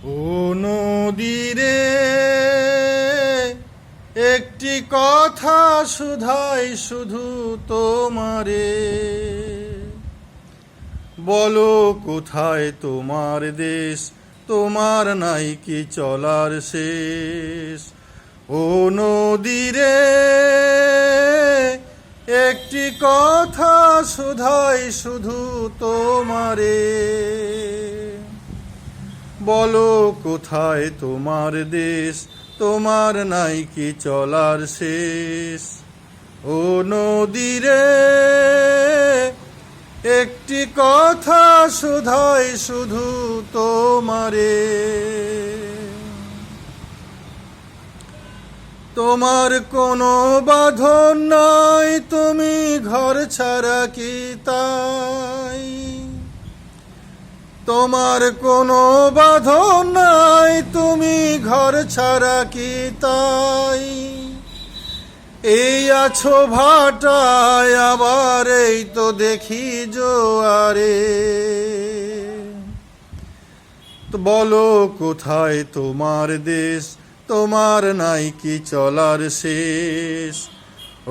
ও নদীরে একটি কথা শুধাই শুধু তোমারে, বলো কোথায় তোমার দেশ, তোমার নাই কি চলার শেষ। ও নদীরে একটি কথা শুধাই শুধু তোমারে, বলো কোথায় তোমার দেশ, তোমার নাই কি চলার শেষ। ও নদীরে একটি কথা শুধাই শুধু তোমারে, তোমার কোনো বাঁধন নাই, তুমি ঘর ছাড়া কি তাই। তোমার কোনো বাঁধন নাই, তুমি ঘর ছাড়া কি তাই। এই আছো ভাটায়, আবার এই তো দেখি জোয়ারে, তো বলো কোথায় তোমার দেশ, তোমার নাই কি চলার শেষ।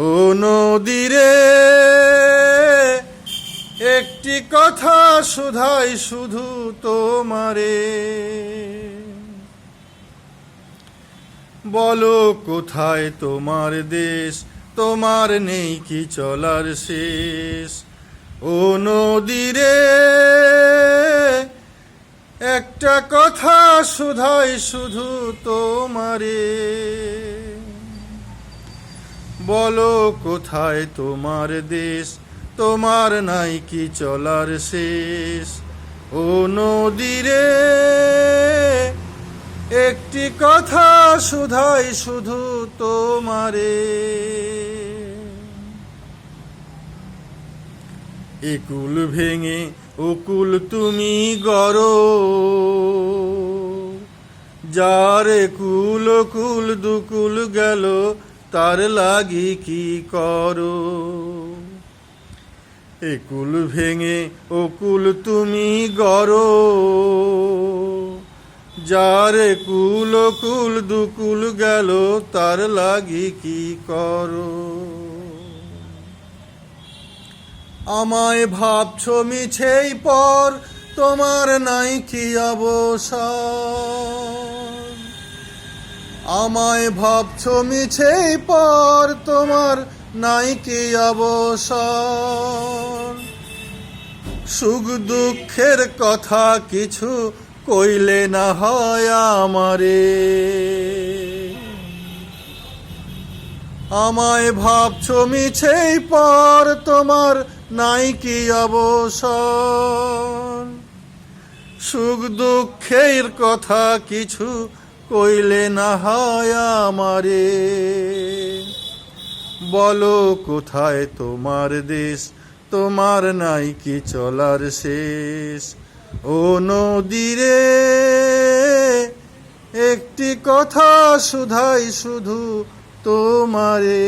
ও নদীরে একটি কথা শুধাই শুধু তোমারে, বলো কোথায় তোমার দেশ, তোমার নেই কি চলার শেষ। ও নদীরে একটা কথা শুধাই শুধু তোমারে, বলো কোথায় তোমার দেশ, তোমার নাই কি চলার শেষ। ও নদীরে একটি কথা শুধাই শুধু তোমারে, একুল ভেঙে ওকুল তুমি গড়ো, যার একুল কুল দুকুল গেল, তার লাগি কি করো। একুল ভেঙে ওকুল তুমি গড়ো, যার একুল কুল দুকুল গেল, তার লাগি কি করো। আমায় ভাবছো মিছেই পর, তোমার নাই কি অবসর। আমায় ভাবছো মিছেই পর, তোমার নাই কি অবসর। সুখ দুঃখের কথা কিছু কইলে না হয় আমারে, আমায় ভাবছো মিছেই পর, তোমার নাই কি অবসর। সুখ দুঃখের কথা কিছু কইলে না হয় আমারে, বলো কোথায় তোমার দেশ, তোমার নাই কি চলার শেষ। ও নদীরে একটি কথা শুধাই শুধু তোমারে।